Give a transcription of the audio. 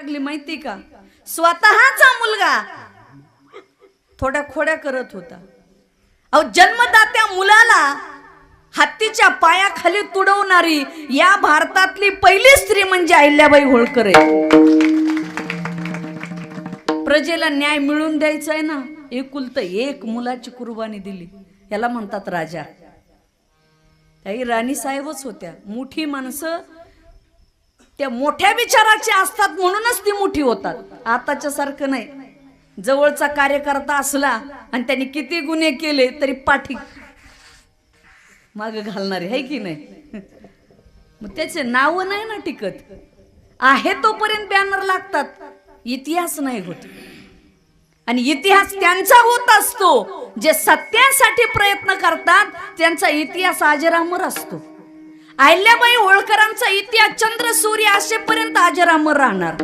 लागली माहिती का? स्वतःचा मुलगा थोड्या खोड्या करत होता. अहो, जन्मदात्या मुलाला हत्तीच्या पायाखाली तुडवणारी या भारतातली पहिली स्त्री म्हणजे अहिल्याबाई होळकर आहे. प्रजेला न्याय मिळून द्यायचा आहे ना, एकुलतं एक मुलाची कुर्बानी दिली. याला म्हणतात राजा. काही राणी साहेबच होत्या. मोठी माणसं त्या मोठ्या विचाराची असतात म्हणूनच ती मोठी होतात. आताच्या सारखं नाही. जवळचा कार्यकर्ता असला आणि त्यांनी किती गुन्हे केले तरी पाठी माग घालणारे आहे की नाही. मग त्याचे नाव नाही ना टिकत. आहे तोपर्यंत बॅनर लागतात, इतिहास नाही होत. आणि इतिहास त्यांचा होत असतो जे सत्यासाठी प्रयत्न करतात, त्यांचा इतिहास अजरामर असतो. अहिल्याबाई होळकरांचा इतिहास चंद्र सूर्य असेपर्यंत अजरामर राहणार.